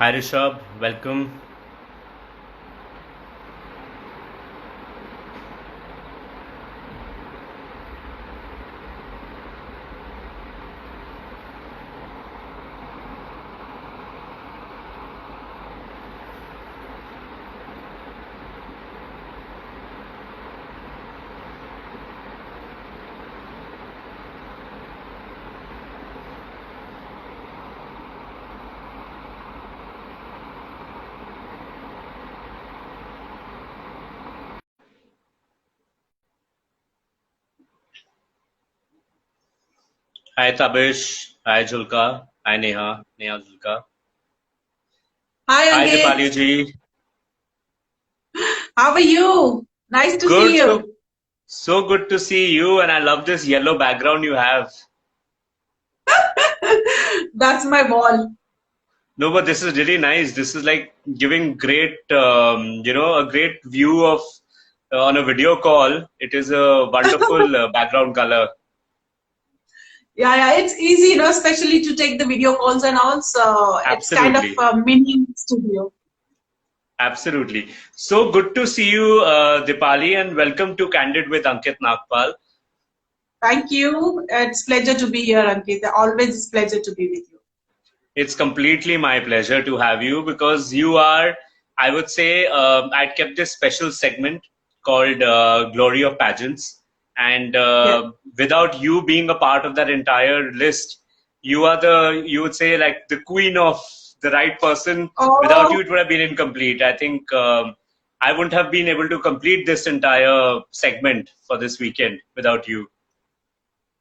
Hi Rishabh, welcome. Hi Tabish, hi Julka, hi Neha Julka. Hi Hi Ankit, Deepali ji. how are you? Nice to see Good, so you. so good to see you, and I love this yellow background you have. That's my wall. No, but this is really nice. This is like giving great, a great view of on a video call. It is a wonderful background color. Yeah, it's easy, especially to take the video calls and all. So it's kind of Absolutely. a mini studio. Absolutely. So good to see you, Dipali, and welcome to Candid with Ankit Nagpal. Thank you. It's pleasure to be here, Ankit. Always it's pleasure to be with you. It's completely my pleasure to have you because you are, I would say, I'd kept this special segment called Glory of Pageants. And Yeah. without you being a part of that entire list, you would say, like the queen of the right person. Without you, Oh, it would have been incomplete. I think I wouldn't have been able to complete this entire segment for this weekend without you.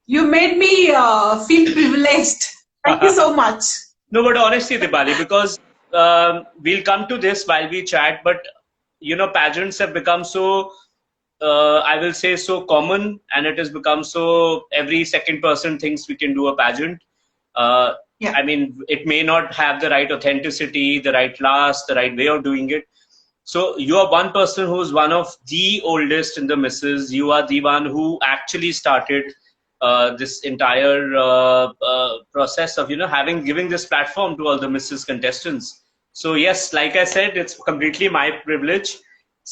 you made me feel privileged. Thank you so much. No, but honestly, Dipali, because we'll come to this while we chat, but pageants have become so, I will say, so common, and it has become so every second person thinks we can do a pageant. Uh, Yeah. I mean, it may not have the right authenticity, the right class, the right way of doing it. So you are one person who's one of the oldest in the misses. You are the one who actually started this entire process of having giving this platform to all the misses contestants. So yes, like I said, it's completely my privilege.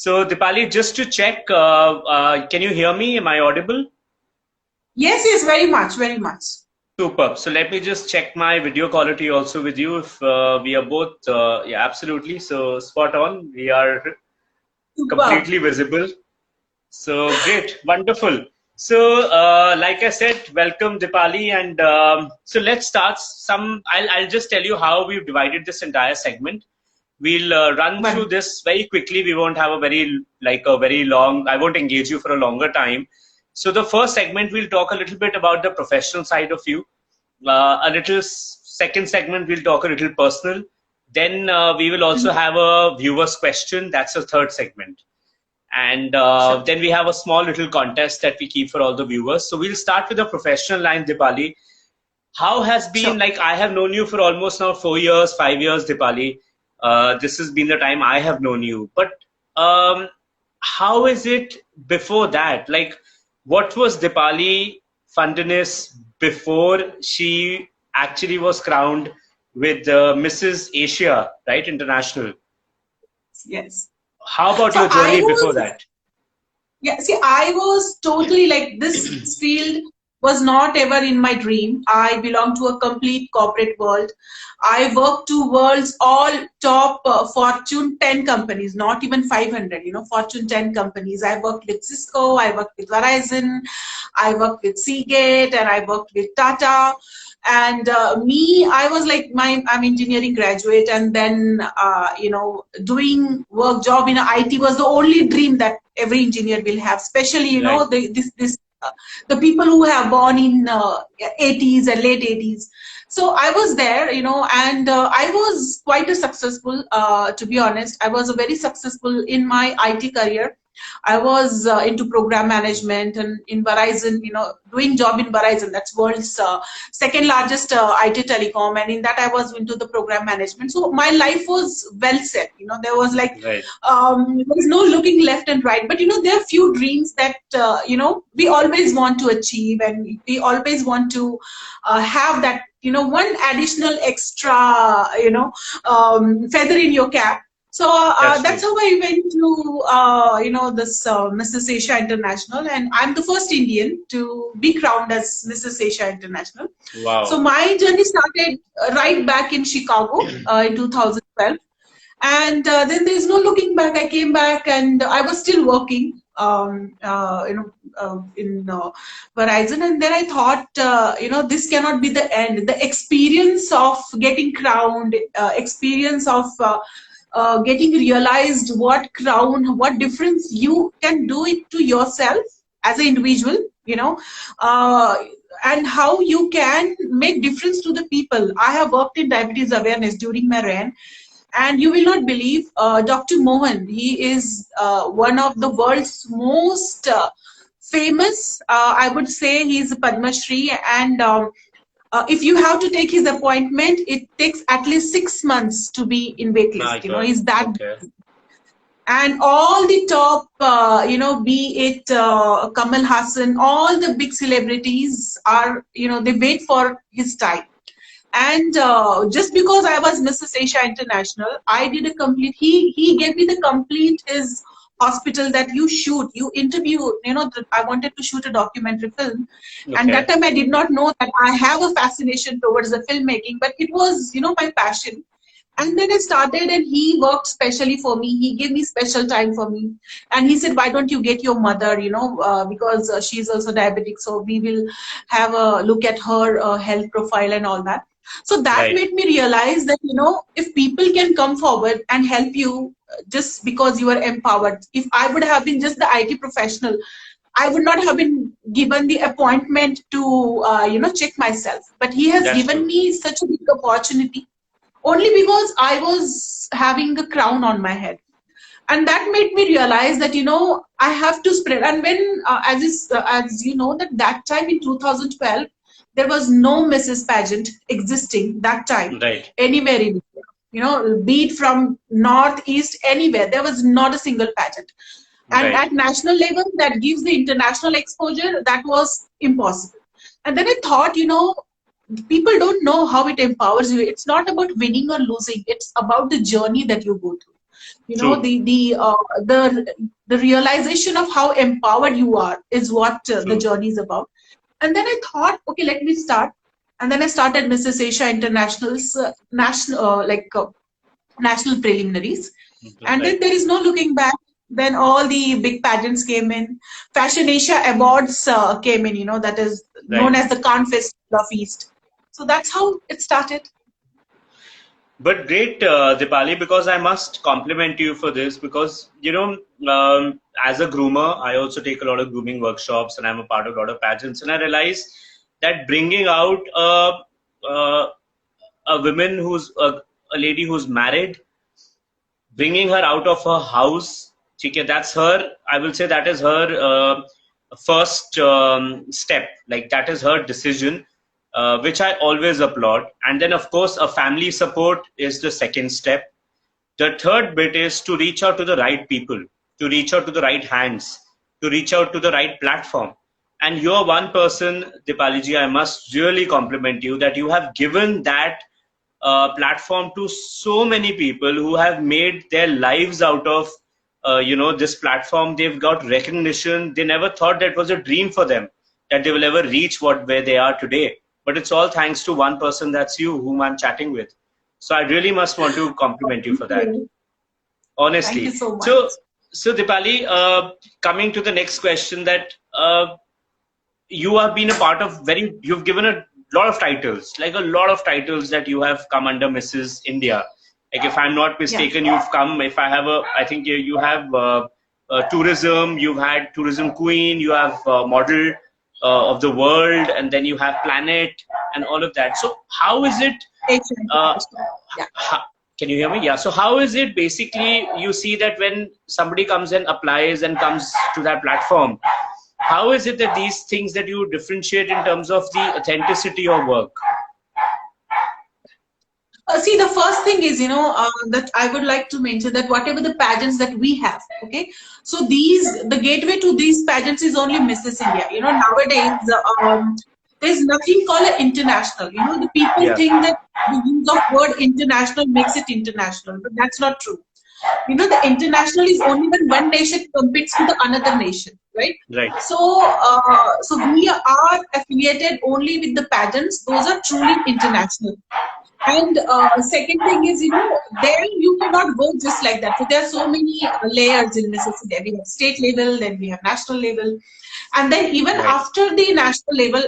So Dipali, just to check, can you hear me? Am I audible? Yes, yes, very much, very much. Superb. So let me just check my video quality also with you. If we are both, yeah, absolutely. So spot on. We are Superb. completely visible. So great, wonderful. So, like I said, welcome Dipali, and so let's start. I'll just tell you how we've divided this entire segment. We'll run through One. this very quickly. We won't have a very long. I won't engage you for a longer time. So the first segment, we'll talk a little bit about the professional side of you. A little second segment, we'll talk a little personal. Then we will also Mhm. have a viewer's question. That's the third segment. And Sure. then we have a small little contest that we keep for all the viewers. So we'll start with the professional line, Dipali. How has been, Sure. like, I have known you for almost now 4 years, 5 years, Dipali. This has been the time I have known you. But um, how is it before that? Like, what was Dipali Phandnis before she actually was crowned with Mrs. Asia, right? International. Yes. How about So your I journey before was that? Yeah, see, I was totally like this field was not ever in my dream. I belong to a complete corporate world. I work to world's all top Fortune 10 companies, not even 500, Fortune 10 companies. I worked with Cisco, I worked with Verizon, I worked with Seagate, and I worked with Tata. And me, I was like I'm engineering graduate, and then doing work job in IT was the only dream that every engineer will have, especially Right. the people who have born in 80s and late 80s. So I was there, and I was quite a successful, to be honest. I was a very successful in my IT career. I was into program management and in Verizon, doing job in Verizon. That's world's second largest IT telecom, and in that I was into the program management. So my life was well set. There was like Right. there was no looking left and right. But there are few dreams that we always want to achieve, and we always want to have that one additional extra feather in your cap. So That's that's true. how I went to this Mrs. Asia International, and I'm the first Indian to be crowned as Mrs. Asia International. So Wow. my journey started right back in Chicago in 2012, and then there's no looking back. I came back and I was still working in Verizon, and then I thought this cannot be the end. The experience of getting crowned, experience of getting realized what difference you can do it to yourself as an individual, uh, and how you can make difference to the people. I have worked in diabetes awareness during my reign, and you will not believe, Dr. Mohan, he is one of the world's most famous, I would say he's a Padma Shri, and if you have to take his appointment, it takes at least 6 months to be in wait My list. God. He's that. Okay. And all the top, be it Kamal Hassan, all the big celebrities are, they wait for his time. And just because I was Mrs. Asia International, I did a complete. He gave me the complete his hospital that you shoot, you interview. I wanted to shoot a documentary film, and that Okay. time I did not know that I have a fascination towards the filmmaking, but it was my passion. And then I started, and he worked specially for me. He gave me special time for me. And he said, why don't you get your mother, because she's also diabetic. So we will have a look at her health profile and all that. So that Right. made me realize that, if people can come forward and help you just because you are empowered. If I would have been just the IT professional, I would not have been given the appointment to, check myself. But he has That's given true. me such a big opportunity only because I was having a crown on my head. And that made me realize that, I have to spread. And when, as you know, that time in 2012, there was no Mrs. Pageant existing that time Right. anywhere in India. Be it from northeast, anywhere, there was not a single pageant. And Right. at national level, that gives the international exposure. That was impossible. And then I thought, people don't know how it empowers you. It's not about winning or losing. It's about the journey that you go through. True. The realization of how empowered you are is what the True. journey is about. And then I thought, okay, let me start. And then I started Mrs. Asia International's national preliminaries. And then Right. there is no looking back. Then all the big pageants came in. Fashion Asia Awards came in, that is known Right. as the Cannes Festival of East. So that's how it started. But great, Dipali, because I must compliment you for this because, as a groomer, I also take a lot of grooming workshops and I'm a part of a lot of pageants. And I realize that bringing out uh, a woman a lady who's married, bringing her out of her house, okay, that's her, I will say that is her first step. Like that is her decision, which I always applaud. And then, of course, a family support is the second step. The third bit is to reach out to the right people, to reach out to the right hands, to reach out to the right platform. And you're one person, Dipaliji, I must really compliment you that you have given that platform to so many people who have made their lives out of this platform. They've got recognition. They never thought that was a dream for them that they will ever reach where they are today. But it's all thanks to one person, that's you, whom I'm chatting with. So I really must want to compliment you for that, Thank you honestly. so much. So Dipali, coming to the next question, that you have been a part of you've given a lot of titles, like a lot of titles that you have come under Mrs. India. Like if I'm not Yeah. mistaken, you've come, if I think you have tourism, you've had tourism queen, you have model of the world, and then you have planet and all of that. So how is it, Asia uh, International. Yeah. Can you hear me? Yeah. So how is it basically you see that when somebody comes and applies and comes to that platform, how is it that these things that you differentiate in terms of the authenticity of work? See, the first thing is, that I would like to mention that whatever the pageants that we have, okay, so the gateway to these pageants is only Mrs. India. Nowadays, there's nothing called an international. The people Yeah. think that the use of word international makes it international, but that's not true. The international is only when one nation competes with another nation, right? Right. So we are affiliated only with the pageants. Those are truly international. And second thing is, there you cannot go just like that. So there are so many layers in necessity. We have state level, then we have national level, and then even Right. after the national level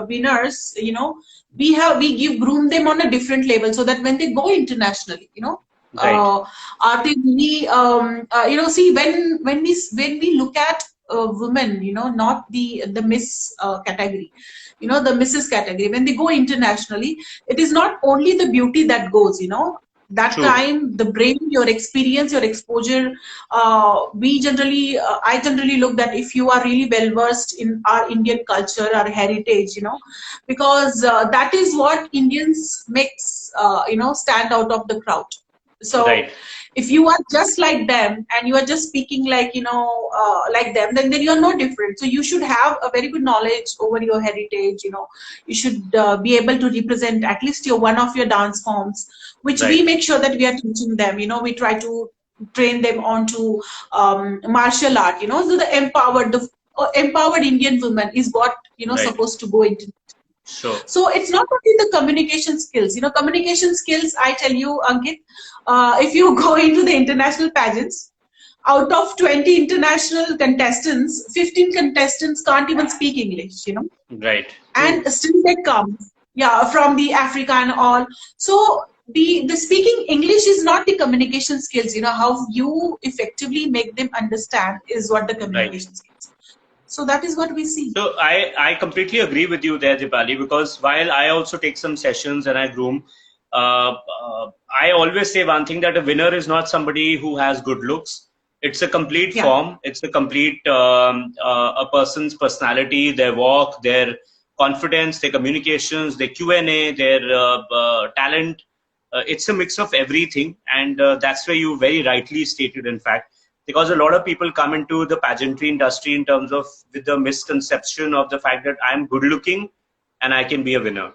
winners, we groom them on a different level so that when they go internationally, Right. are they really see when we look at women, not the Miss category, the Mrs. category, when they go internationally, it is not only the beauty that goes, that True. time, the brain, your experience, your exposure. I generally look that if you are really well versed in our Indian culture, our heritage, because that is what Indians makes, stand out of the crowd. So Right. if you are just like them and you are just speaking like, like them, then you are no different. So you should have a very good knowledge over your heritage. You should be able to represent at least one of your dance forms, which we Right. make sure that we are teaching them. We try to train them onto martial art. So the empowered Indian woman is what Right. supposed to go into. Sure. So it's not only the communication skills. Communication skills, I tell you, Ankit, if you go into the international pageants, out of 20 international contestants, 15 contestants can't even speak English, Right. True. and still they come, yeah, from the Africa and all. So the speaking English is not the communication skills. How you effectively make them understand is what the Right. communication skills. So that is what we see. So I completely agree with you there, Deepali, because while I also take some sessions and I groom, I always say one thing, that a winner is not somebody who has good looks. It's a complete Yeah. form. It's a complete a person's personality, their walk, their confidence, their communications, their Q&A, their talent. It's a mix of everything, and that's where you very rightly stated, in fact, because a lot of people come into the pageantry industry in terms of with the misconception of the fact that I'm good looking and I can be a winner.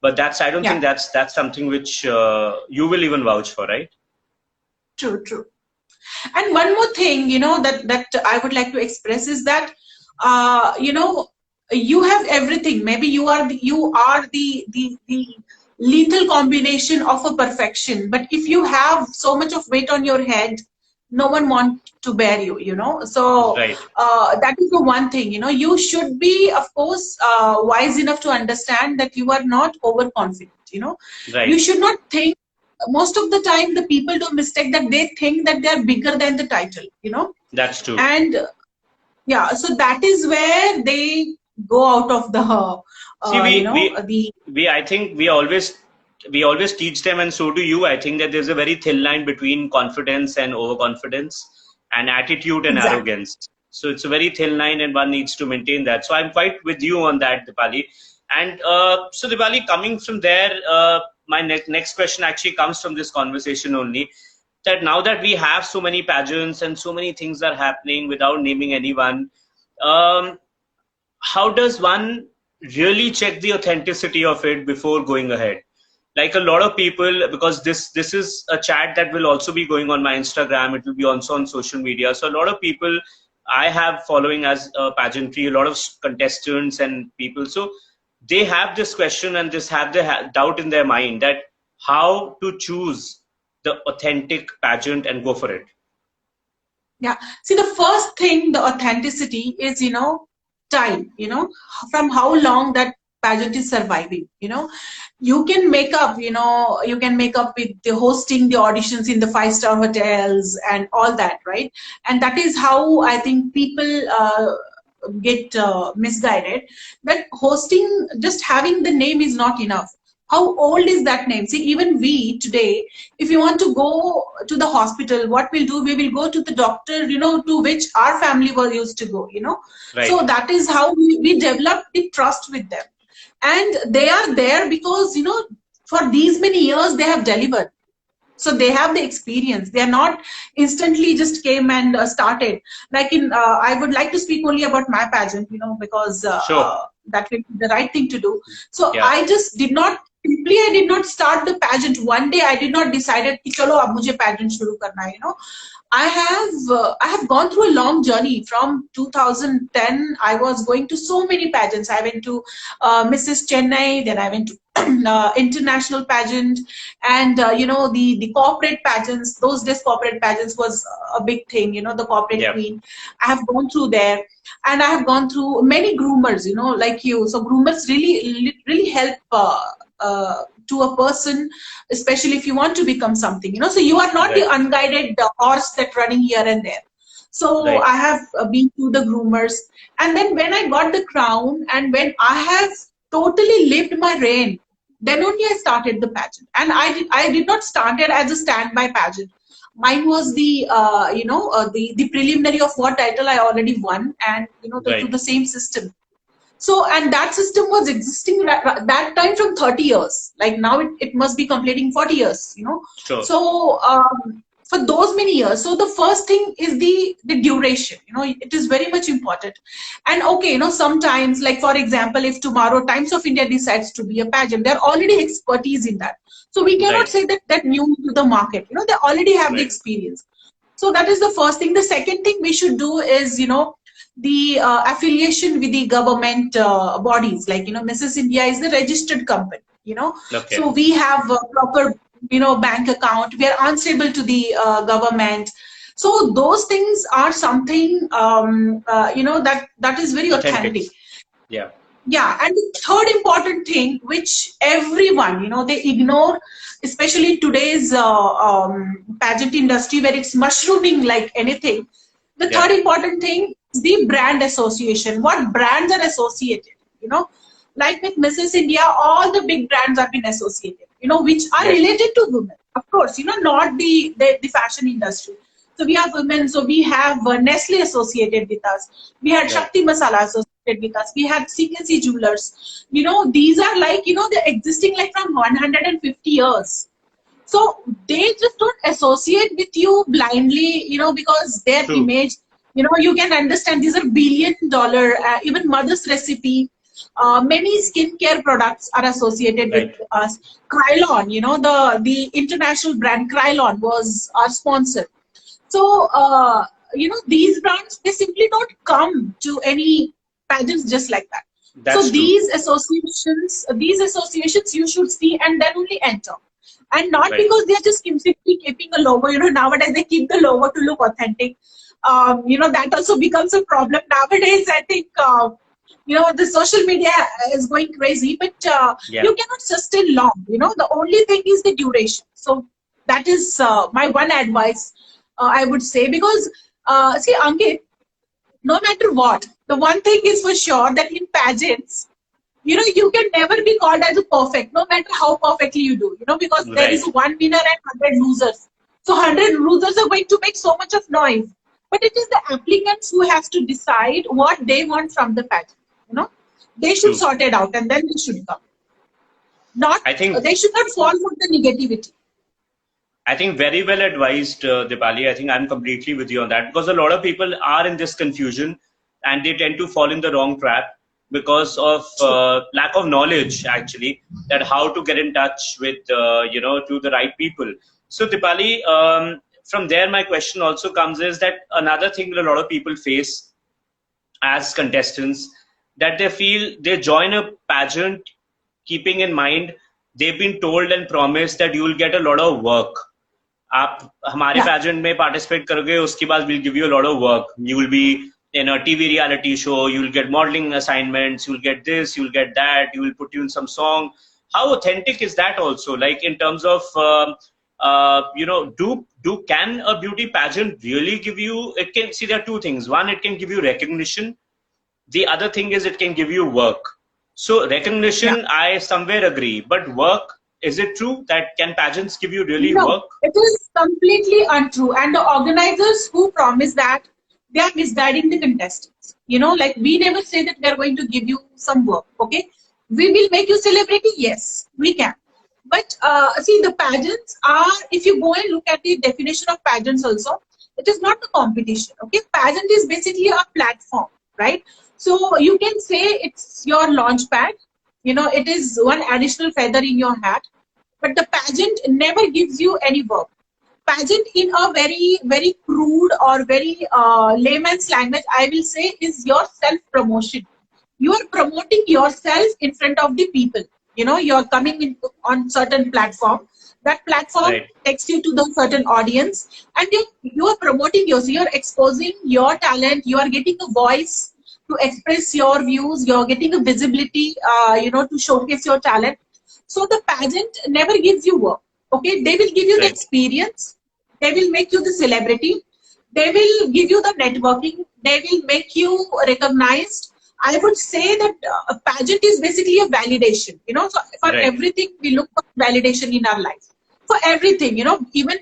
But I don't think Yeah. that's something which you will even vouch for, right? True, true. And one more thing, that I would like to express is that, you have everything. Maybe you are the lethal combination of a perfection. But if you have so much of weight on your head, no one wants to bear you. So Right. that is the one thing. You should be, of course, wise enough to understand that you are not overconfident. You Right. should not think. Most of the time the people do mistake that they think that they are bigger than the title, That's true. and yeah, so that is where they go out of the See, the I think we always teach them, and so do you. I think that there's a very thin line between confidence and overconfidence, and attitude and exact. arrogance. So it's a very thin line, and one needs to maintain that. So I'm quite with you on that, Deepali. And so, Deepali, coming from there, my next question actually comes from this conversation only. That now that we have so many pageants and so many things are happening without naming anyone, um, how does one really check the authenticity of it before going ahead? Like a lot of people, because this is a chat that will also be going on my Instagram, it will be also on social media. So a lot of people I have following as pageantry, a lot of contestants and people, so they have this question and this have the doubt in their mind that how to choose the authentic pageant and go for it. Yeah. See, the first thing, the authenticity is, time, from how long that pageant is surviving, you can make up with the hosting the auditions in the five-star hotels and all that, right? And that is how I think people get misguided, that hosting, just having the name is not enough. How old is that name? See, even we today, if you want to go to the hospital, what we'll do, we will go to the doctor, to which our family was used to go. So Right. that is how we develop the trust with them. And they are there because, for these many years, they have delivered. So they have the experience. They are not instantly just came and started. Like I would like to speak only about my pageant, because Sure. that will be the right thing to do. So Yeah. I just did not, simply I did not start the pageant. One day I did not decided कि चलो अब मुझे pageant शुरू करना है. I have gone through a long journey from 2010. I was going to so many pageants. I went to Mrs. Chennai, then I went to international pageant, and the corporate pageants. Those days, corporate pageants was a big thing. The corporate Yeah. queen. I have gone through there, and I have gone through many groomers. Like you. So groomers really help. To a person, especially if you want to become something, so you are not the Right. unguided horse that running here and there. So Right. I have been to the groomers, and then when I got the crown, and when I have totally lived my reign, then only I started the pageant. And I did not start it as a standby pageant. Mine was the preliminary of what title I already won, and through Right. the same system. So, and that system was existing that time from 30 years. Like now it must be completing 40 years. Sure. So, for those many years, so the first thing is the duration. It is very much important. And okay, sometimes, like for example, if tomorrow Times of India decides to be a pageant, they're already expertise in that. So we cannot Right. say that new to the market. They already have the Right. experience. So that is the first thing. The second thing we should do is, the affiliation with the government bodies. Like, Mrs. India is the registered company, Okay. so we have a proper, bank account. We are answerable to the government. So those things are something, that is very Authentic. authentic. Yeah. Yeah, and the third important thing, which everyone, they ignore, especially in today's pageant industry where it's mushrooming like anything. The Yeah. third important thing is the brand association. What brands are associated? You know, like with Mrs. India, all the big brands have been associated. Which are Right. related to women, of course. Not the fashion industry. So we have women. So we have Nestle associated with us. We had Right. Shakti Masala associated with us. We had CKC Jewelers. These are like, they're existing like from 150 years. So they just don't associate with you blindly, because their True. image, you can understand these are $1 billion, even mother's recipe. Many skincare products are associated with Right. us. Krylon, the international brand Krylon was our sponsor. So, these brands, they simply don't come to any pageants just like that. So That's true. these associations you should see and then only enter. And not Right. because they're just simply keeping a logo. Nowadays they keep the logo to look authentic. That also becomes a problem nowadays. I think, the social media is going crazy, but Yeah. you cannot sustain long. The only thing is the duration. So that is my one advice, I would say, because see, Ankit, no matter what, the one thing is for sure that in pageants, you can never be called as a perfect, no matter how perfectly you do, because there is Right. one winner and 100 losers. So 100 losers are going to make so much of noise. But it is the applicants who have to decide what they want from the pageant. You know, they should True. sort it out and then they should come. Not I think They should not fall for the negativity. very well advised, Dipali. I think I'm completely with you on that because a lot of people are in this confusion and they tend to fall in the wrong trap because of True. lack of knowledge, actually, that how to get in touch with, to the right people. So, Dipali, from there, my question also comes is that another thing that a lot of people face as contestants that they feel they join a pageant keeping in mind they've been told and promised that you will get a lot of work. आप हमारे Yeah. pageant में participate करोगे उसके बाद we'll give you a lot of work. You will be in a TV reality show, you will get modeling assignments, you will get this, you will get that, you will put you in some song. How authentic is that also? Like in terms of can a beauty pageant really give you? It can see there are two things. One, it can give you recognition. The other thing is it can give you work. So Yeah. recognition, I somewhere agree. But work, is it true that can pageants give you really No, work? it is completely untrue. And the organizers who promise that, they are misguiding the contestants. Like we never say that we are going to give you some work. Okay, we will make you celebrity. Yes, we can. But see, the pageants are. If you go and look at the definition of pageants, also, it is not a competition. Okay, pageant is basically a platform, right? So you can say it's your launch pad. It is one additional feather in your hat, but the pageant never gives you any work. Pageant, in a very very crude or very layman's language, I will say, is your self promotion. You are promoting yourself in front of the people. You're coming in on certain platform. That platform Right, takes you to the certain audience, and you are promoting yourself. You're exposing your talent. You are getting a voice to express your views. You're getting a visibility, to showcase your talent. So the pageant never gives you work. Okay, they will give you the right, experience. They will make you the celebrity. They will give you the networking. They will make you recognized. I would say that a pageant is basically a validation. So for right. everything we look for validation in our life. For everything, even even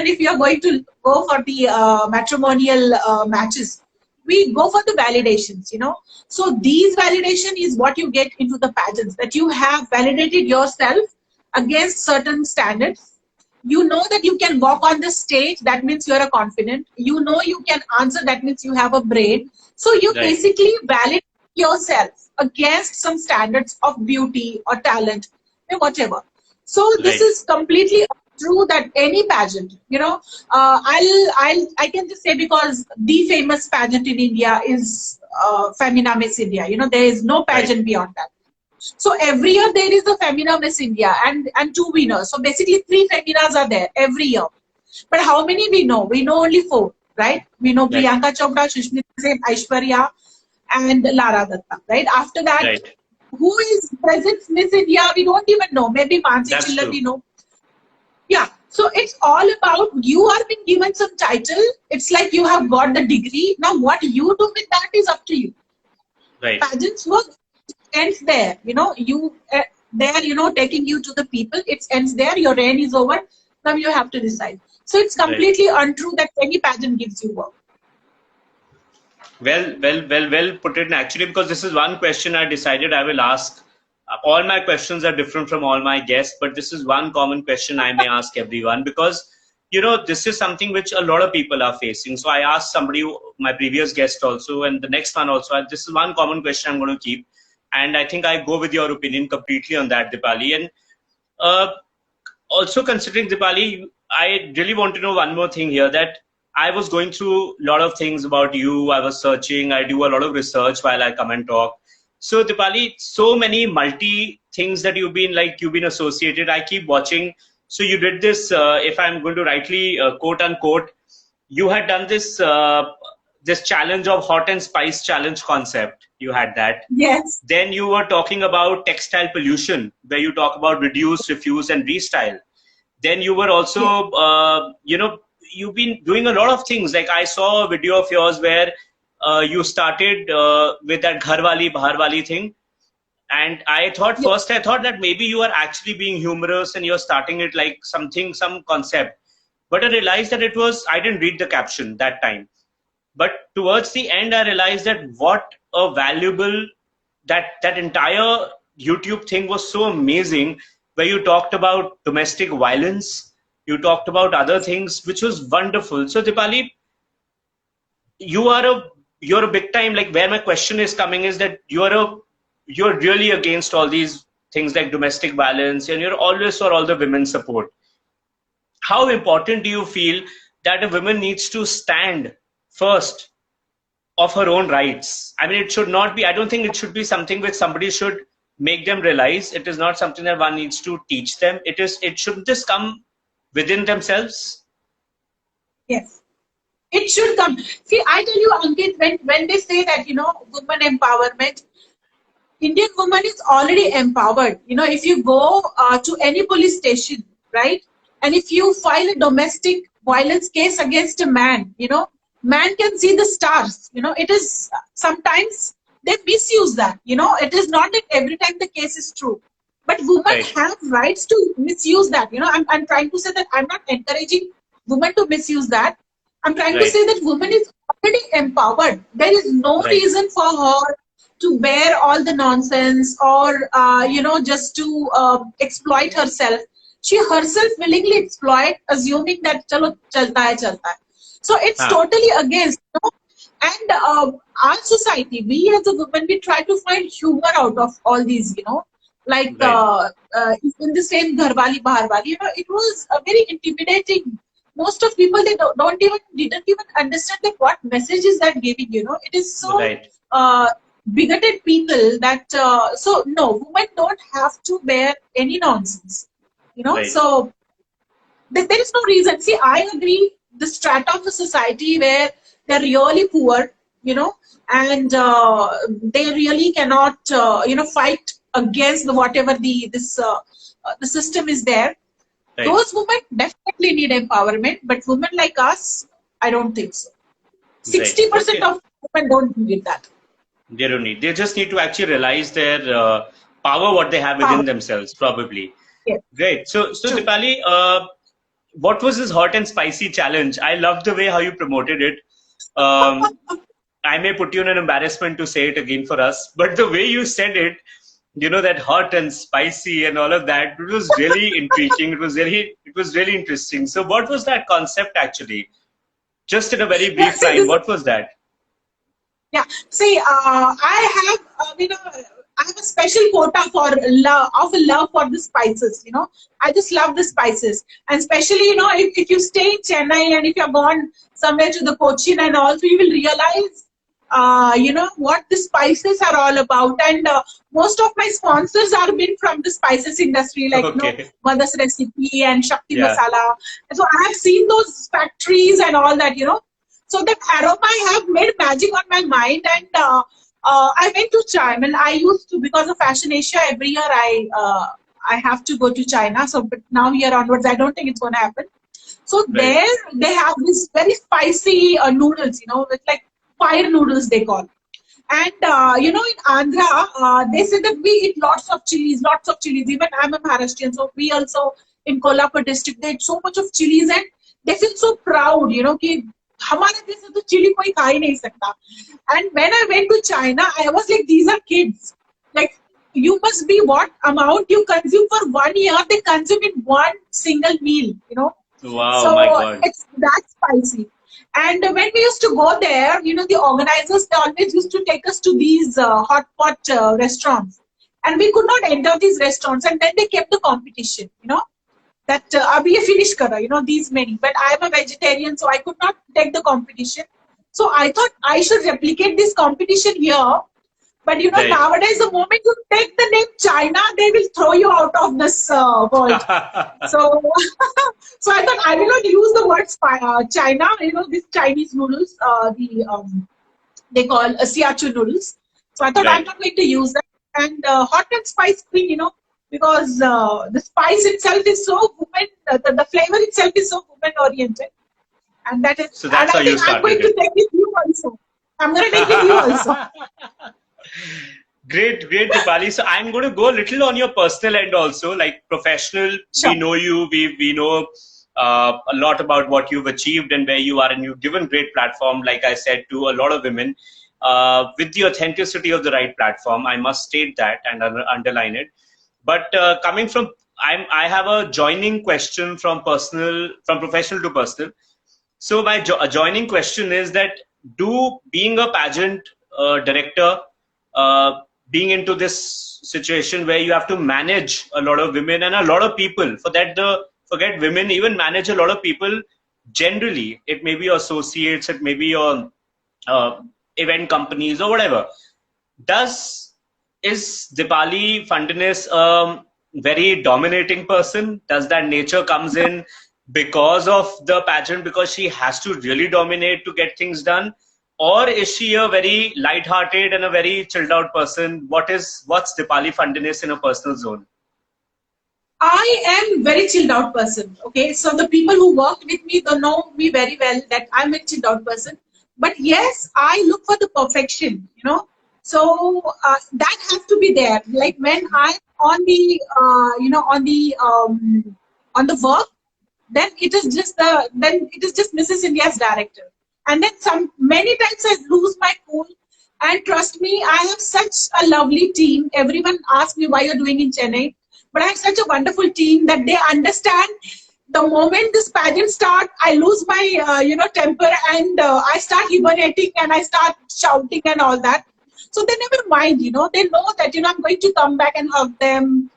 if you are going to go for the matrimonial matches, we go for the validations. So these validation is what you get into the pageants, that you have validated yourself against certain standards. That you can walk on the stage, that means you're a confident. You can answer, that means you have a brain. So you Right, basically validate yourself against some standards of beauty or talent, whatever. So this right. is completely true that any pageant, I can just say, because the famous pageant in India is Femina Miss India. There is no Right. pageant beyond that. So every year there is a Femina Miss India, and two winners. So basically three Feminas are there every year. But how many we know? We know only four, right? We know Right. Priyanka Chopra, Sushmita Sen, Aishwarya, and Lara Datta, right? After that, Right. who is present Miss India? We don't even know. Maybe Mansi That's Chillar true. we know. Yeah. So it's all about, you are being given some title. It's like you have got the degree. Now what you do with that is up to you. Right. Pageants work ends there. There, taking you to the people. It ends there. Your reign is over. Now you have to decide. So it's Right. completely untrue that any pageant gives you work. Well put it. Actually, because this is one question I decided I will ask. All my questions are different from all my guests, but this is one common question I may ask everyone, because this is something which a lot of people are facing. So I asked somebody, my previous guest also, and the next one also. This is one common question I'm going to keep, and I think I go with your opinion completely on that, Dipali. And uh, also considering, Dipali, I really want to know one more thing here, that I was going through a lot of things about you. I was searching. I do a lot of research while I come and talk. So Dipali, so many multi things that you've been associated. I keep watching. So you did this, if I'm going to rightly quote unquote, you had done this challenge of hot and spice challenge concept. You had that. Yes. Then you were talking about textile pollution, where you talk about reduce, refuse, and restyle. Then you were Yes. also, you've been doing a lot of things. Like I saw a video of yours where you started with that ghar wali, bahar wali thing. And Yes. I thought that maybe you are actually being humorous and you're starting it like something, some concept. But I realized that I didn't read the caption that time. But towards the end, I realized that what a valuable, that entire YouTube thing was so amazing, where you talked about domestic violence, you talked about other things, which was wonderful. So Dipali, you are a you're a big time, like, where my question is coming is that you're really against all these things like domestic violence, and you're always for all the women's support. How important do you feel that a woman needs to stand first of her own rights? I mean, it should not be, I don't think it should be something which somebody should make them realize. It is not something that one needs to teach them. It should just come within themselves. Yes. It should come. See, I tell you, Ankit, when they say that, women empowerment, Indian woman is already empowered. If you go to any police station, right, and if you file a domestic violence case against a man, man can see the stars. It is sometimes they misuse that. It is not that every time the case is true, but women Right. have rights to misuse that. I'm trying to say that I'm not encouraging women to misuse that. I'm trying to Right. say that women is already empowered. There is no Right. reason for her to bear all the nonsense, or just to exploit herself. She herself willingly exploit, assuming that chalo chalta hai chalta hai. So it's Huh. totally against. And our society, we as a woman, we try to find humor out of all these. Like Right. in the same Gharwali Baharwali, it was very intimidating. Most of people, they didn't even understand like what message is that giving. It is so Right. uh, bigoted people that so no, women don't have to bear any nonsense. Right. So there is no reason. See, I agree. The strata of the society where they're really poor, and they really cannot, fight against whatever the system is there. Right. Those women definitely need empowerment, but women like us, I don't think so. Right. 60% Okay. of women don't need that They don't need. They just need to actually realize their power, what they have power. within themselves, probably. Yes, Great. So true. Dipali, what was this hot and spicy challenge? I love the way how you promoted it. Um, I may put you in an embarrassment to say it again for us, but the way you said it, that hot and spicy and all of that, it was really intriguing. It was really interesting. So, what was that concept actually? Just in a very Yeah, brief see, line, this what was that? Yeah, see, I have, I have a special quota for love for the spices. I just love the spices, and especially, if you stay in Chennai and if you're gone somewhere to the Cochin and also, you will realize, what the spices are all about. And most of my sponsors are been from the spices industry, like Okay. Mother's Recipe and Shakti Yeah. Masala. And so I have seen those factories and all that. So that aroma have made magic on my mind, and I went to China. And I used to, because of Fashion Asia, every year I have to go to China. So, but now here onwards, I don't think it's going to happen. So Right. there they have this very spicy noodles. It's like fire noodles they call. And in Andhra, they say that we eat lots of chilies, lots of chilies. Even I'm a Maharashtrian, so we also in Kolhapur district they eat so much of chilies, and they feel so proud, कि हमारे देश में तो chilli कोई खा ही नहीं सकता. And when I went to China, I was like, these are kids. Like, you must be what amount you consume for 1 year, they consume in one single meal. Wow, my So God. it's that spicy. And when we used to go there, the organizers, they always used to take us to these hot pot restaurants. And we could not enter these restaurants. And then they kept the competition, that abhi ye finish kara, these many. But I'm a vegetarian, so I could not take the competition. So I thought I should replicate this competition here. But Right. nowadays, the moment you take the name China, they will throw you out of this world. So, so I thought I will not use the word China. These Chinese noodles, they call Siachu noodles. So I thought I'm Right. not going to use that. And hot and spice queen, because the spice itself is so woman, the flavor itself is so woman oriented, and that is, So and that's how I you think I'm going started to it. take with you also. I'm going to take with you also. Great, great, Dipali. So I'm going to go a little on your personal end also, like professional. We Sure. know you. We know a lot about what you've achieved and where you are, and you've given great platform, like I said, to a lot of women. With the authenticity of the right platform, I must state that and underline it. But coming from, I have a joining question from professional to personal. So my adjoining question is that, do being a pageant director, uh, being into this situation where you have to manage a lot of women and a lot of people, forget women, even manage a lot of people generally. It may be your associates, it may be your uh, event companies or whatever. Does Is Deepali Phandnis very dominating person? Does that nature comes in because of the pageant, because she has to really dominate to get things done? Or is she a very light-hearted and a very chilled out person? What's Deepali Phandnis in a personal zone? I am very chilled out person. Okay, so the people who work with me, they know me very well that I'm a chilled out person. But yes, I look for the perfection. So that has to be there. Like when I'm on the, on the work, then it is just Mrs. India's director. And then some many times I lose my cool. And trust me, I have such a lovely team. Everyone asks me why you're doing in Chennai, but I have such a wonderful team that they understand. The moment this pageant start, I lose my temper, and I start hibernating and I start shouting and all that. So they never mind. They know that I'm going to come back and hug them.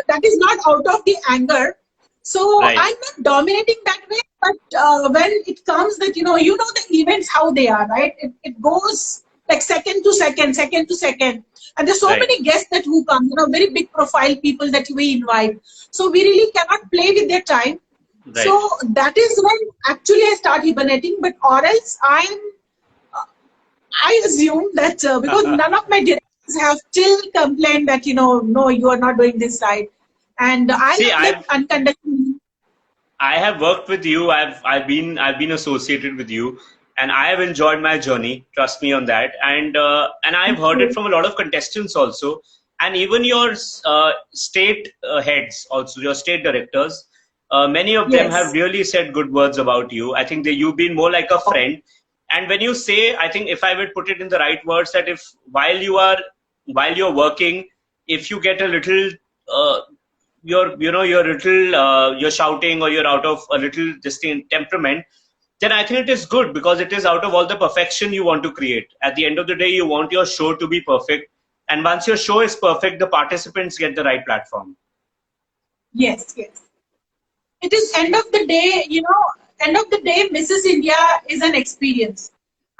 That is not out of the anger. So Right, I'm not dominating that way, but when it comes that the events how they are, right? It goes like second to second, second to second, and there's so right, many guests that who come, very big profile people that we invite. So we really cannot play with their time. right. So that is when actually I start hibernating, but or else I assume that because none of my directors have still complained that no, you are not doing this right, and I See, love them unconditionally. I have worked with you. I've been associated with you, and I have enjoyed my journey. Trust me on that. And I've heard it from a lot of contestants also, and even your state heads also, your state directors. Many of them have Yes. really said good words about you. I think that you've been more like a friend. And when you say, I think if I would put it in the right words, that if while you're working, if you get a little uh, you're little you're shouting, or you're out of a little distinct temperament, then I think it is good, because it is out of all the perfection you want to create. At the end of the day, you want your show to be perfect, and once your show is perfect, the participants get the right platform. Yes, yes. It is end of the day, end of the day, Mrs. India is an experience.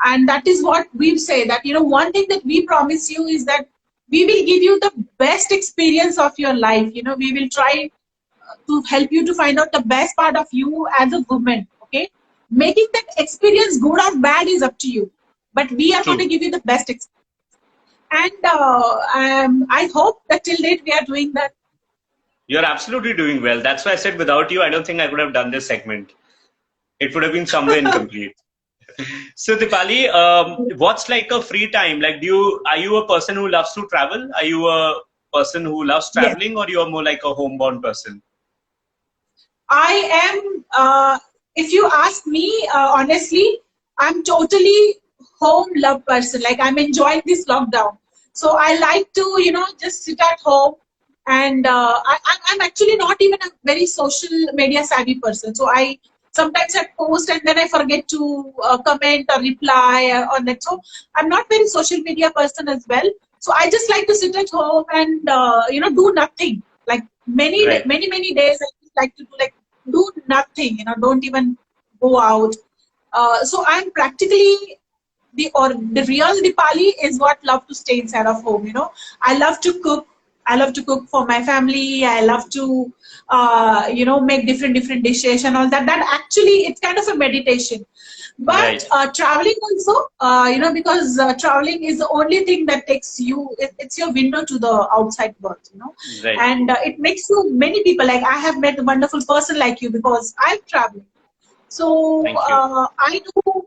And that is what we say that, one thing that we promise you is that we will give you the best experience of your life. We will try to help you to find out the best part of you as a woman. Okay. Making that experience good or bad is up to you. But we are going to True. give you the best experience. And I hope that till date we are doing that. You're absolutely doing well. That's why I said without you, I don't think I could have done this segment. It would have been somewhere incomplete. So Dipali, what's like a free time? Like, are you a person who loves to travel? Are you a person who loves Yes. traveling, or you're more like a homebound person? I am, if you ask me, honestly, I'm totally home love person. Like I'm enjoying this lockdown. So I like to, just sit at home. And I'm actually not even a very social media savvy person. So sometimes I post and then I forget to comment or reply on that. So I'm not very social media person as well. So I just like to sit at home and, do nothing. Like Right. many days I just like to do like do nothing, don't even go out. So I'm practically the real Dipali is what love to stay inside of home. I love to cook. I love to cook for my family. I love to make different dishes and all that. That actually it's kind of a meditation. But Right. traveling also, because traveling is the only thing that takes you. It's your window to the outside world. Right. And it makes you many people. Like I have met a wonderful person like you because I'm traveling. So Thank you. I do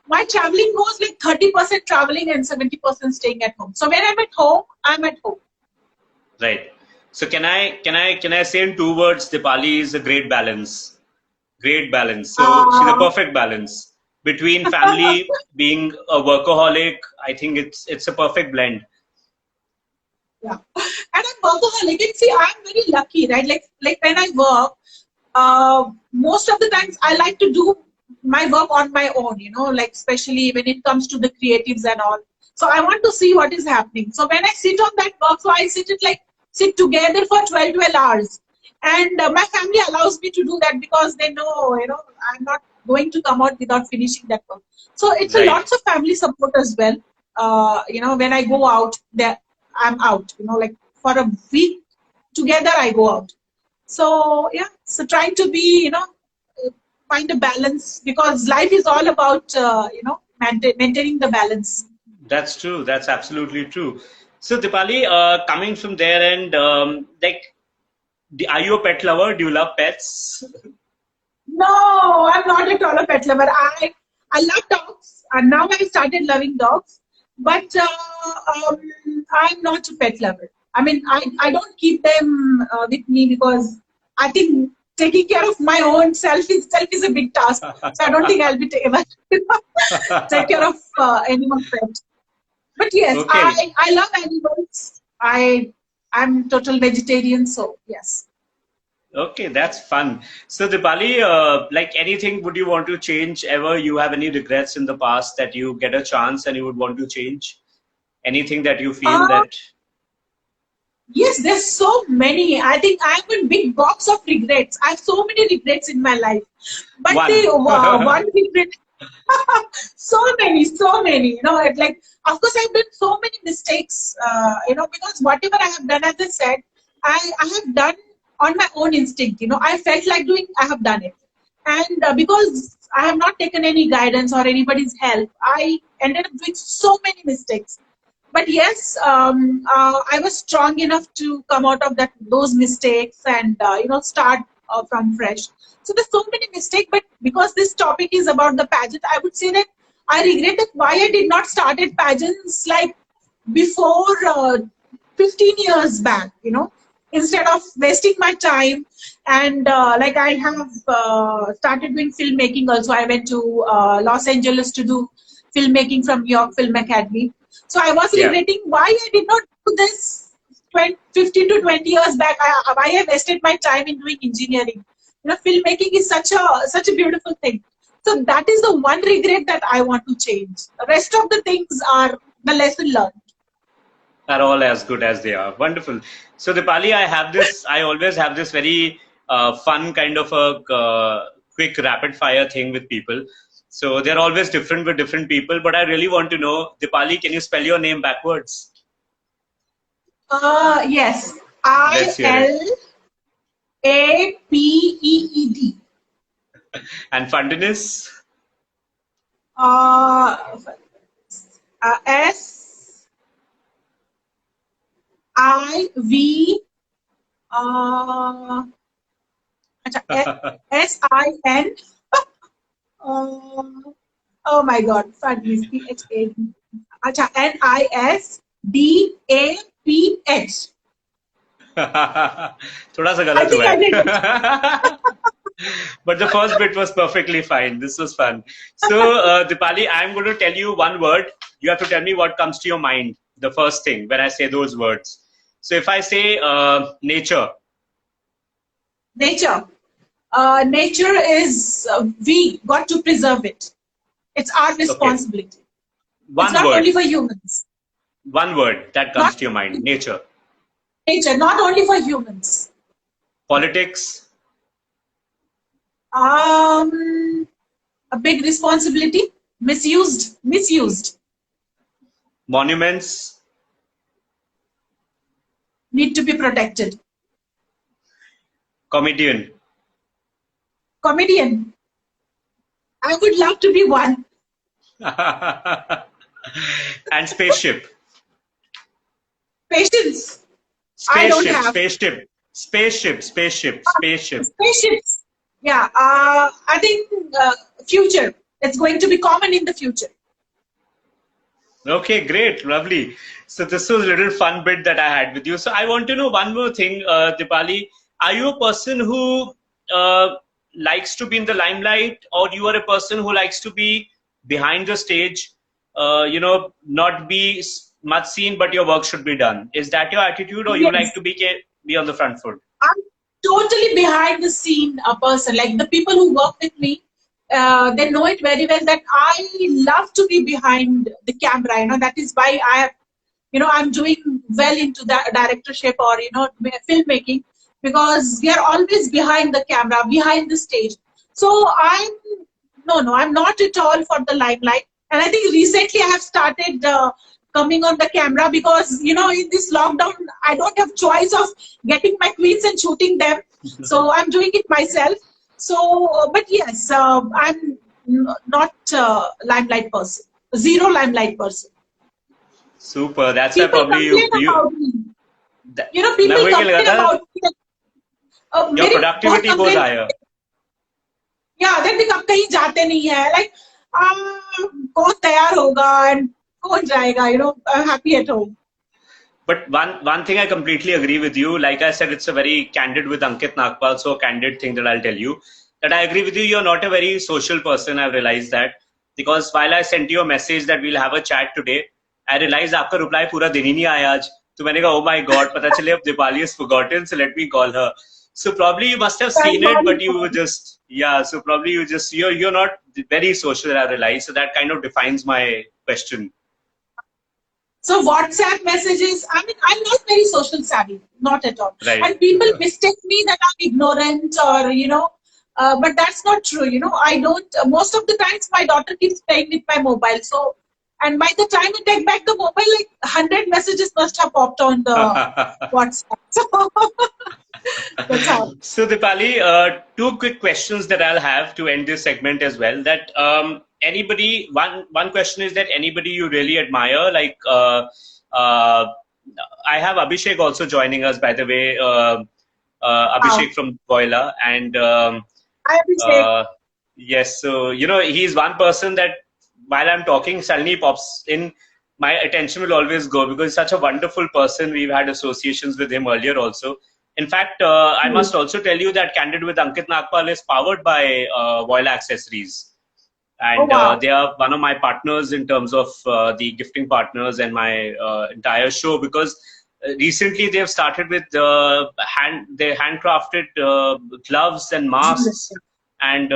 my traveling goes like 30% traveling and 70% staying at home. So when I'm at home, I'm at home. Right. So can I say in 2 words, Dipali is a great balance. Great balance. So she's a Uh, perfect balance between family, being a workaholic. I think it's a perfect blend. yeah. And I'm workaholic. And see, I'm very lucky, right? Like when I work, most of the times I like to do my work on my own, like especially when it comes to the creatives and all. So I want to see what is happening. So when I sit on that work, so I sit together for 12 hours. And my family allows me to do that because they know, I'm not going to come out without finishing that work. So it's a Right. lots of family support as well. When I go out, there I'm out. Like for a week together, I go out. So yeah, so trying to be, find a balance because life is all about, maintaining the balance. That's true. That's absolutely true. So Dipali, coming from there, and like, are you a pet lover? Do you love pets? No, I'm not at all a pet lover. I love dogs, and now I've started loving dogs. But I'm not a pet lover. I mean, I don't keep them with me because I think taking care of my own self is a big task. So I don't think I'll be able to take care of anyone's pet. But yes, Okay. I love animals. I'm total vegetarian, so yes. Okay, that's fun. So, Dipali, like anything, would you want to change ever? You have any regrets in the past that you get a chance and you would want to change? Anything that you feel Uh, that, yes, there's so many. I think I have a big box of regrets. I have so many regrets in my life. But the one? one regret, so many. You know, like of course I've done so many mistakes. Because whatever I have done, as I said, I have done on my own instinct. You know, I felt like doing. I have done it, and because I have not taken any guidance or anybody's help, I ended up doing so many mistakes. But yes, I was strong enough to come out of those mistakes and start from fresh. So there's so many mistakes, but because this topic is about the pageant, I would say that I regret that why I did not started pageants like before 15 years back. Instead of wasting my time. And like I have started doing filmmaking also. I went to Los Angeles to do filmmaking from New York Film Academy. So I was Yeah. regretting why I did not do this 20, 15 to 20 years back. Why I wasted my time in doing engineering. Filmmaking is such a beautiful thing. So that is the one regret that I want to change. The rest of the things are the lesson learned. Are all as good as they are. Wonderful. So, Dipali, I always have this very fun kind of a quick rapid fire thing with people. So they're always different with different people, but I really want to know, Dipali, can you spell your name backwards? Yes. Let's hear it. ILAPEED. And Phandnis? Uh, SIV. Uh, SIN. Oh my God. Phandnis. PHAD. अच्छा, NISDAPH. थोड़ा सा I गलत think हुआ I did it. है. But the first bit was perfectly fine. This was fun. So, Dipali, I'm going to tell you one word. You have to tell me what comes to your mind, the first thing, when I say those words. So, if I say nature, Nature. Nature is, we got to preserve it. It's our okay, responsibility. It's one not only word, for humans. one word that Not comes to your mind, nature, nature, not only for humans. politics, Um, a big responsibility. Misused. monuments, Need to be protected. comedian, Comedian. I would love to be one. and spaceship. Patience. I don't Spaceship, have. spaceship, spaceship, spaceship, spaceship. Spaceships. Yeah. I think future. It's going to be common in the future. Okay, great, lovely. So this was a little fun bit that I had with you. So I want to know one more thing, Dipali. Are you a person who likes to be in the limelight, or you are a person who likes to be behind the stage? Not be much seen, but your work should be done. Is that your attitude, or you like Yes. to be on the front foot? I'm totally behind the scene person. Like the people who work with me, they know it very well that I love to be behind the camera. That is why I'm doing well into that directorship or filmmaking, because we are always behind the camera, behind the stage. So I'm not at all for the limelight. And I think recently I have started coming on the camera because in this lockdown I don't have choice of getting my queens and shooting them. So I'm doing it myself. So, but yes, I'm not limelight person, zero limelight person. Super. That's why People probably complain you about me. that, मैं People वही कहने complain लगा था. about me. Your मेरे बहुत productivity goes complain, higher. या देख देख आप कहीं जाते नहीं है, लाइक कौन तैयार होगा, एंड हो जाएगा, I'm happy at home. But one thing I completely agree with you. Like I said, it's a very candid with Ankit Nagpal, so candid thing that I'll tell you. That I agree with you. You're not a very social person. I've realized that because while I sent you a message that we'll have a chat today, I realized आपका reply पूरा दिन ही नहीं आया आज. तो मैंने कहा, oh my god, पता चले अब Deepali is forgotten, so let me call her. So probably you must have seen it, but you were just So probably you're not very social. I realize, so that kind of defines my question. So WhatsApp messages, I mean, I'm not very social savvy, not at all. Right. And people mistake me that I'm ignorant or, but that's not true. I don't, most of the times my daughter keeps playing with my mobile. So, and by the time I take back the mobile, like 100 messages must have popped on the WhatsApp. So, that's how. So Deepali, two quick questions that I'll have to end this segment as well. That anybody, one question is that anybody you really admire, like I have Abhishek also joining us, by the way, Abhishek from Boila, and Hi, Abhishek. yes, so he's one person that while I'm talking, suddenly pops in. My attention will always go because he's such a wonderful person. We've had associations with him earlier also. In fact, I must also tell you that Candid with Ankit Nagpal is powered by Voila Accessories. And they are one of my partners in terms of the gifting partners and my entire show, because recently they have started with they handcrafted gloves and masks, and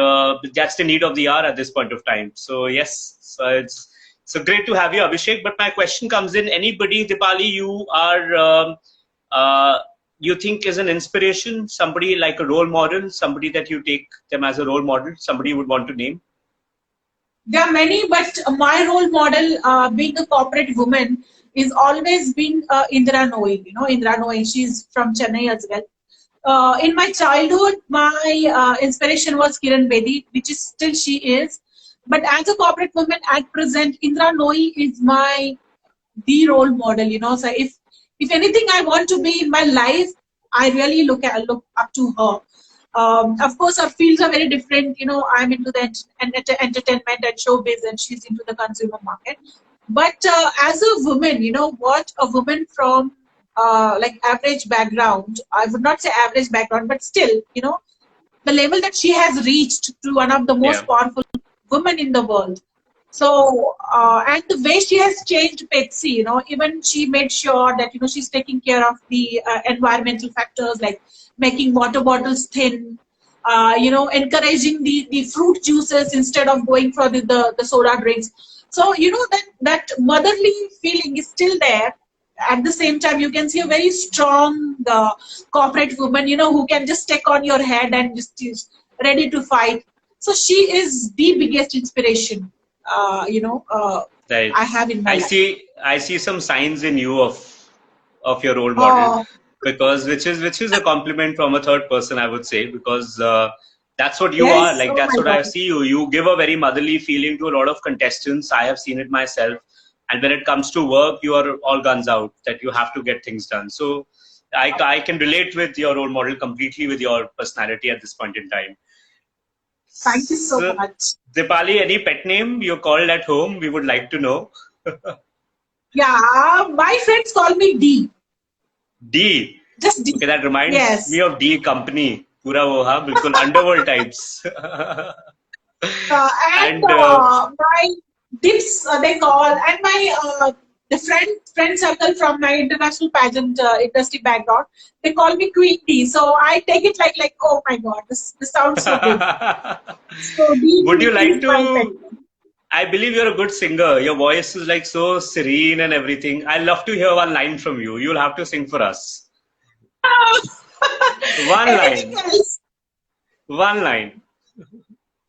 that's the need of the hour at this point of time. So yes, so it's so great to have you, Abhishek. But my question comes in: anybody, Deepali, you are you think is an inspiration, somebody like a role model, somebody that you take them as a role model, somebody you would want to name? There are many, but my role model, being a corporate woman, is always been Indra Nooyi. Indra Nooyi, she's from Chennai as well. In my childhood, my inspiration was Kiran Bedi, which is still she is. But as a corporate woman at present, Indra Nooyi is the role model. So if anything I want to be in my life, I really look up to her. Of course, our fields are very different. I'm into the entertainment and showbiz, and she's into the consumer market. But as a woman, what a woman from like average background, I would not say average background, but still, the level that she has reached to one of the most powerful women in the world. So, and the way she has changed Pepsi, even she made sure that, she's taking care of the environmental factors like making water bottles thin, encouraging the fruit juices instead of going for the soda drinks. So, that motherly feeling is still there. At the same time, you can see a very strong corporate woman, who can just take on your head and just is ready to fight. So she is the biggest inspiration. Right. I have in my life. I see some signs in you of your role model, because which is a compliment from a third person, I would say, because that's what you are. Like that's what I see you. You give a very motherly feeling to a lot of contestants. I have seen it myself. And when it comes to work, you are all guns out, that you have to get things done. So I can relate with your role model completely with your personality at this point in time. Thank you so much. Deepali, any pet name you called at home? We would like to know. Yeah, my friends call me D. D. Just D. Okay, that reminds me of D Company. Pura wo ha, bilkul underworld types. And my dips they call, and my the friend circle from my international pageant industry background, they call me Queen D. So I take it like oh my god, this sounds so good. So would you like to? I believe you're a good singer. Your voice is like so serene and everything. I'd love to hear one line from you. You'll have to sing for us. One line. Else? One line.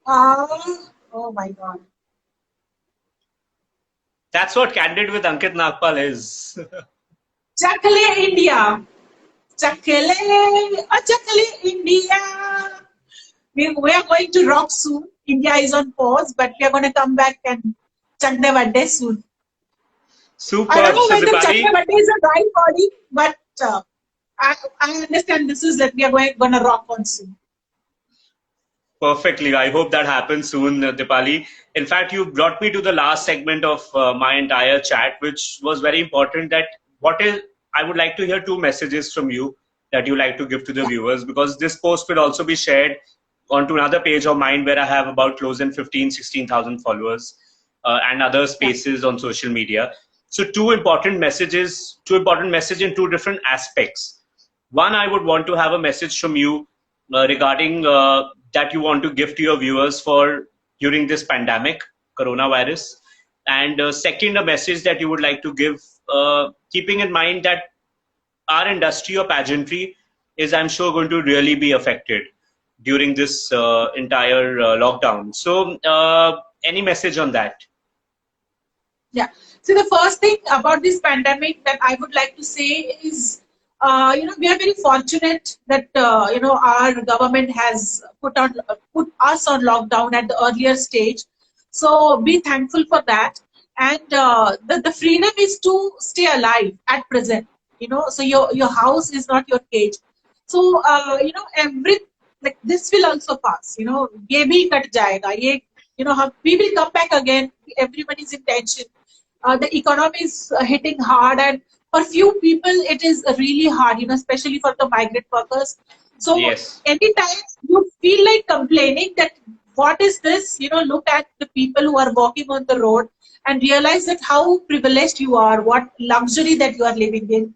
Oh my god. That's what Candid with Ankit Nagpal is. Chakle India. Chakle India. We are going to rock soon. India is on pause, but we are going to come back and chak the vadde soon. Super. I don't know whether chak the vadde is a right body, but I understand this is that we are going to rock on soon. Perfectly. I hope that happens soon, Dipali. In fact, you brought me to the last segment of my entire chat, which was very important. That what is, I would like to hear two messages from you that you like to give to the Yeah, viewers, because this post will also be shared onto another page of mine where I have about close in 15, 16,000 followers and other yeah, spaces on social media. So two important message in two different aspects. One, I would want to have a message from you regarding that you want to give to your viewers for during this pandemic, coronavirus. And second, a message that you would like to give, keeping in mind that our industry of pageantry is, I'm sure, going to really be affected during this entire lockdown. So, any message on that? yeah. So the first thing about this pandemic that I would like to say is, we are very fortunate that our government has put us on lockdown at the earlier stage. So be thankful for that. And the freedom is to stay alive at present. So your house is not your cage. So every like this will also pass. ये भी cut जाएगा. We will come back again. Everyone is in tension. The economy is hitting hard, and for few people it is really hard, especially for the migrant workers. So Yes, anytime you feel like complaining that what is this, look at the people who are walking on the road and realize that how privileged you are, what luxury that you are living in,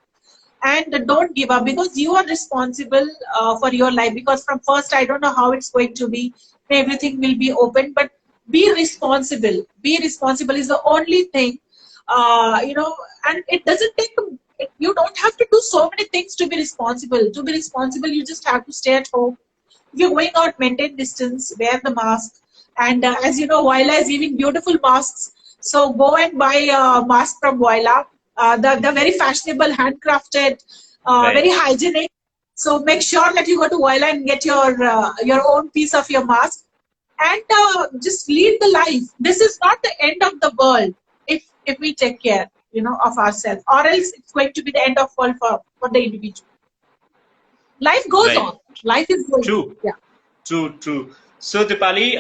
and don't give up because you are responsible for your life. Because from first, I don't know how it's going to be, everything will be open, but be responsible is the only thing. And it doesn't take, you don't have to do so many things to be responsible. To be responsible, you just have to stay at home. If you're going out, maintain distance, wear the mask. And as you know, Voila is giving beautiful masks. So go and buy a mask from Voila. The very fashionable, handcrafted, very right, hygienic. So make sure that you go to Voila and get your own piece of your mask, and just lead the life. This is not the end of the world if we take care, of ourselves, or else it's going to be the end of world for the individual. Life goes right. on. Life is going on. True. Yeah. True, true. So, Dipali,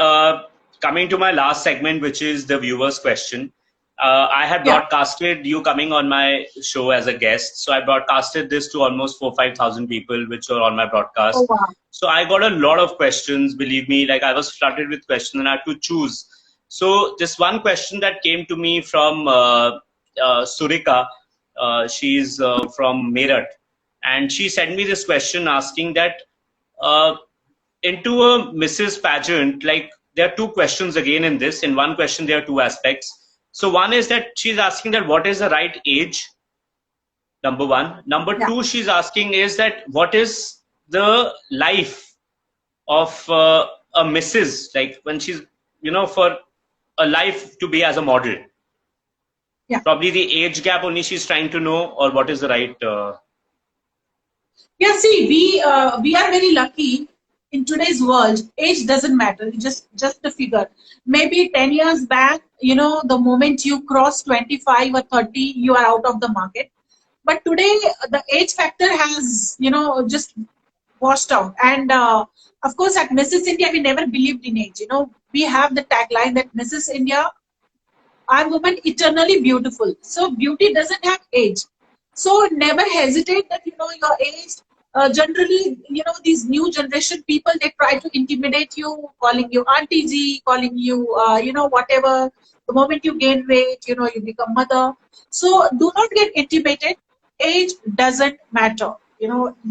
coming to my last segment, which is the viewer's question. I had Yeah. broadcasted you coming on my show as a guest. So I broadcasted this to almost 4-5 thousand people, which were on my Oh broadcast. wow. So I got a lot of questions, believe me. Like I was flooded with questions and I had to choose. So this one question that came to me from Surika, she's from Meerut, and she sent me this question asking that uh, into a Mrs. Pageant, like there are two questions again in this. In one question, there are two aspects. So one is that she's asking that what is the right age, number one. Number Yeah. two, she's asking is that what is the life of a Mrs. like when she's, for a life to be as a model. Yeah. Probably the age gap only she's trying to know, or what is the right. Yeah, see, we are very lucky in today's world. Age doesn't matter; it's just the figure. Maybe 10 years back, the moment you cross 25 or 30, you are out of the market. But today, the age factor has, just washed out. And of course, at Mrs. India, we never believed in age. We have the tagline that Mrs. India, are women eternally beautiful. So beauty doesn't have age. So never hesitate that your age. Generally, these new generation people, they try to intimidate you, calling you auntie G, calling you whatever. The moment you gain weight, you become mother. So do not get intimidated. Age doesn't matter.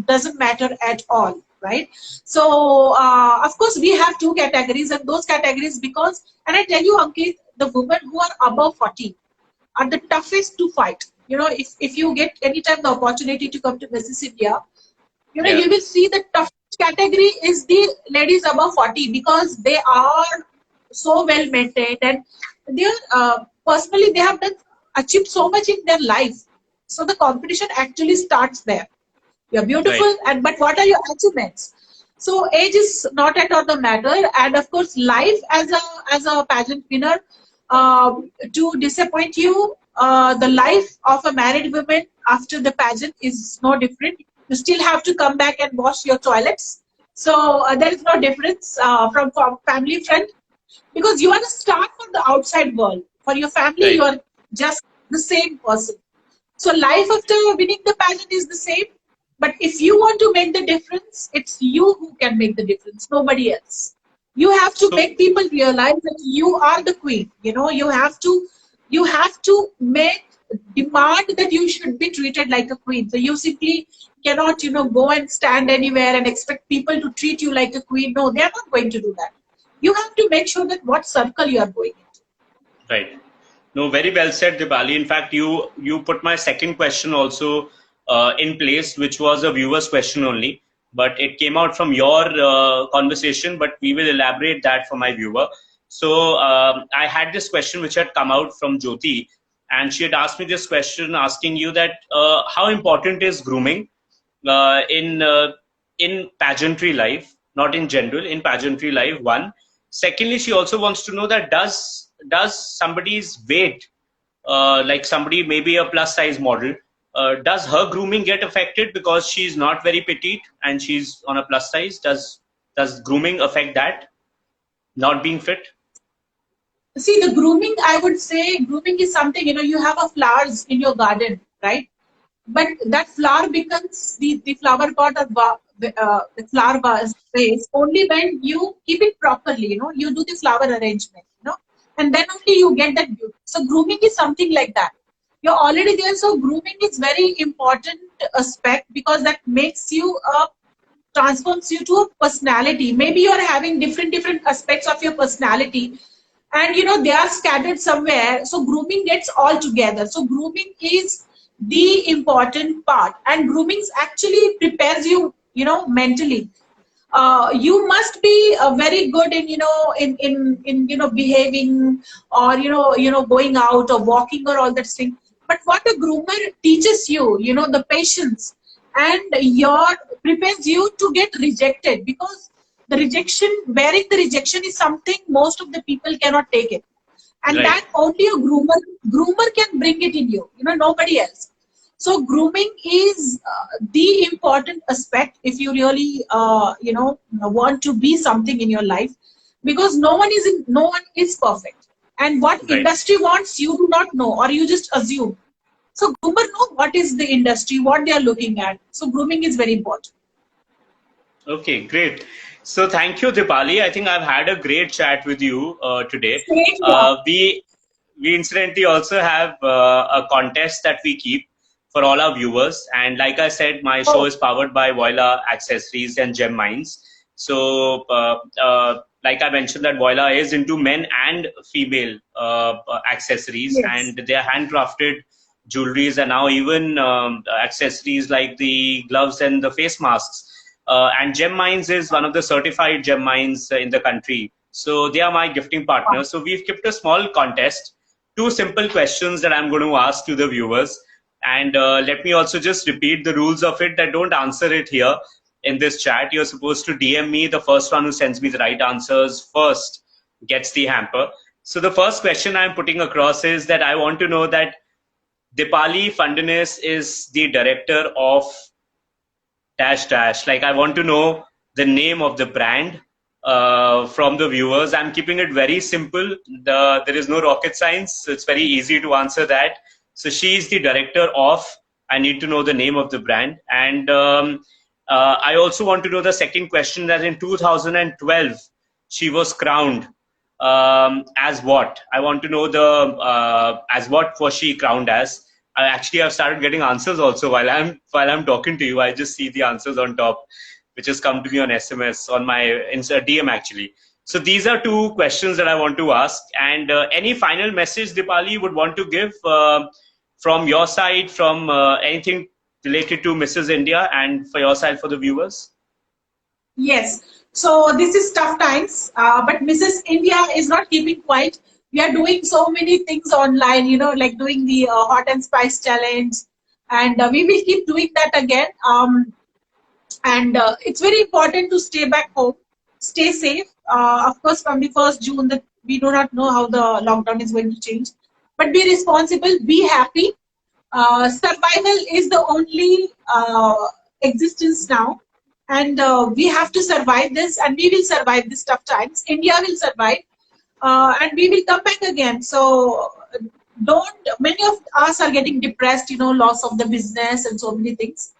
Doesn't matter at all, right? So of course we have two categories, and those categories, because, and I tell you, Ankit, the women who are above 40 are the toughest to fight. If you get anytime the opportunity to come to Mrs. India, Yeah, you will see the toughest category is the ladies above 40, because they are so well maintained, and they are personally they have done achieved so much in their life. So the competition actually starts there. You're right, beautiful, and but what are your achievements? So age is not at all the matter, and of course, life as a pageant winner, to disappoint you, the life of a married woman after the pageant is no different. You still have to come back and wash your toilets. So there is no difference from family friend, because you are the star for the outside world. For your family, you Right. are just the same person. So life after winning the pageant is the same. But if you want to make the difference, it's you who can make the difference, nobody else. You have to So make people realize that you are the queen. You have to make demand that you should be treated like a queen. So you simply cannot, go and stand anywhere and expect people to treat you like a queen. No, they are not going to do that. You have to make sure that what circle you are going into. right. No, very well said, Dipali. In fact, you put my second question also in place, which was a viewer's question only, but it came out from your conversation. But we will elaborate that for my viewer. So I had this question which had come out from Jyoti, and she had asked me this question, asking you that how important is grooming uh, in uh, in pageantry life, not in general, in pageantry life. One. Secondly, she also wants to know that does somebody's weight, like somebody maybe a plus size model, does her grooming get affected because she's not very petite and she's on a plus size? Does grooming affect that? Not being fit? See, the grooming, I would say, grooming is something, you have a flowers in your garden, right? But that flower becomes the flower pot or the flower vase only when you keep it properly, you do the flower arrangement, and then only you get that beauty. So grooming is something like that. You're already there, so grooming is very important aspect, because that makes you transforms you to a personality. Maybe you are having different aspects of your personality, and they are scattered somewhere. So grooming gets all together. So grooming is the important part, and grooming actually prepares you, mentally. You must be very good in behaving, or going out or walking or all that thing. But what a groomer teaches you, the patience, and your prepares you to get rejected, because the rejection, bearing the rejection is something most of the people cannot take it, and Right. that only a groomer can bring it in you, nobody else. So grooming is the important aspect if you really want to be something in your life, because no one is perfect, and what Right. industry wants you do not know, or you just assume. So groomer know what is the industry, what they are looking at. So grooming is very important. Okay, great. So thank you, Dipali. I think I've had a great chat with you today. Same here. We incidentally also have a contest that we keep for all our viewers. And like I said, my show Oh, is powered by Voila Accessories and Gem Mines. So like I mentioned, that Voila is into men and female accessories, yes. and they are handcrafted jewelries, and now even accessories like the gloves and the face masks. And Gem Mines is one of the certified gem mines in the country. So they are my gifting partners. So we've kept a small contest, two simple questions that I'm going to ask to the viewers. And let me also just repeat the rules of it, that don't answer it here in this chat. You're supposed to DM me. The first one who sends me the right answers first gets the hamper. So the first question I'm putting across is that I want to know that Deepali Phandnis is the director of dash dash. Like, I want to know the name of the brand from the viewers. I'm keeping it very simple. There is no rocket science, so it's very easy to answer that. So she is the director of. I need to know the name of the brand, and I also want to know the second question. That in 2012 she was crowned as what? I want to know the as what was she crowned as? I actually have started getting answers also while I'm talking to you. I just see the answers on top, which has come to me on SMS on my DM actually. So these are two questions that I want to ask. And any final message, Deepali, you would want to give from your side, from anything related to Mrs. India, and for your side for the viewers? Yes. So this is tough times, but Mrs. India is not keeping quiet. We are doing so many things online, like doing the hot and spice challenge, and we will keep doing that again. And it's very important to stay back home, stay safe. Of course, from the 1st June, that we do not know how the lockdown is going to change, but be responsible, be happy. Survival is the only existence now. and we have to survive this, and we will survive these tough times. India will survive, and we will come back again. So don't, many of us are getting depressed, you know, loss of the business and so many things.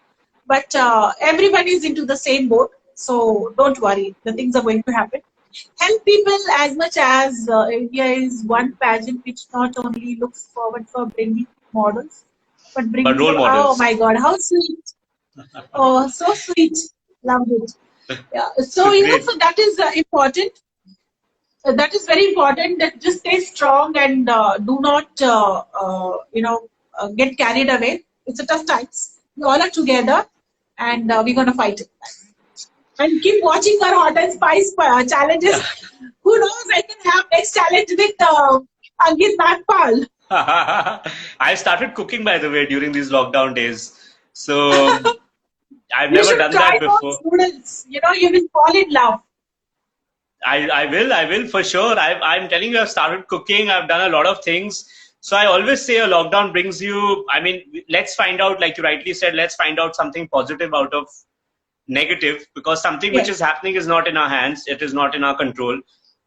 But everyone is into the same boat. So don't worry, the things are going to happen. Help people as much as India is one pageant which not only looks forward for bringing models, but But bringing role them. Oh models. my God, how sweet! Oh, so sweet. Loved it. Yeah. So, So you know, great. so that is important. That is very important, that just stay strong and do not, get carried away. It's a tough times. We all are together and we're going to fight it. And keep watching our hot and spice challenges. Who knows? I can have next challenge with Ankit Nagpal. I started cooking, by the way, during these lockdown days. So I've You never should done try that those before. noodles. You know, you will fall in love. I will for sure. I'm telling you, I've started cooking. I've done a lot of things. So I always say a lockdown brings you, I mean, let's find out, like you rightly said, let's find out something positive out of negative, because something which is Yes. happening is not in our hands. It is not in our control.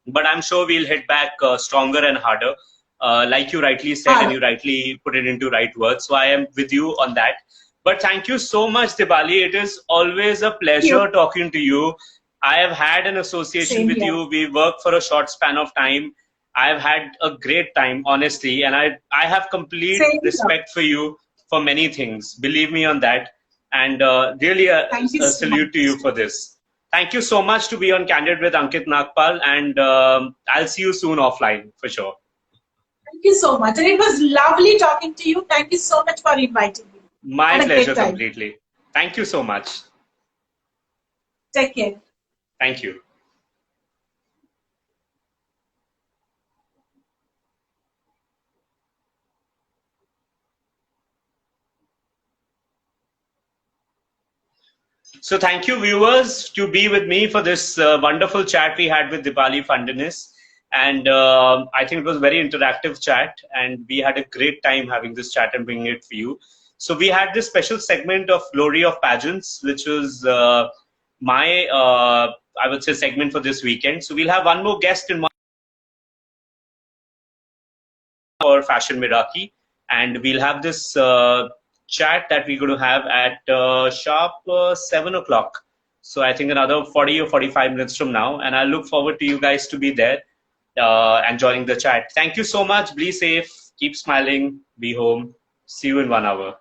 But I'm sure we'll hit back stronger and harder, like you rightly said, and Hard. you rightly put it into right words. So I am with you on that. But thank you so much, Dipali. It is always a Thank you. pleasure talking to you. I have had an association Same with here. you. We worked for a short span of time. I've had a great time, honestly, and I have complete Same here. respect for you for many things. Believe me on that, and really Thank you a so much. salute to you for this. Thank you so much to be on Candid with Ankit Nagpal, and I'll see you soon offline for sure. Thank you so much. And it was lovely talking to you. Thank you so much for inviting me. My Had a great pleasure time. completely. Thank you so much. Take care. Thank you. So thank you, viewers, to be with me for this wonderful chat we had with Deepali Phandnis. And I think it was a very interactive chat, and we had a great time having this chat and bringing it for you. So we had this special segment of Glory of Pageants, which was my, I would say, segment for this weekend. So we'll have one more guest in for Fashion Miraki, and we'll have this chat that we're going to have at sharp 7 o'clock. So I think another 40 or 45 minutes from now, and I look forward to you guys to be there and joining the chat. Thank you so much. Be safe, keep smiling, be home. See you in 1 hour.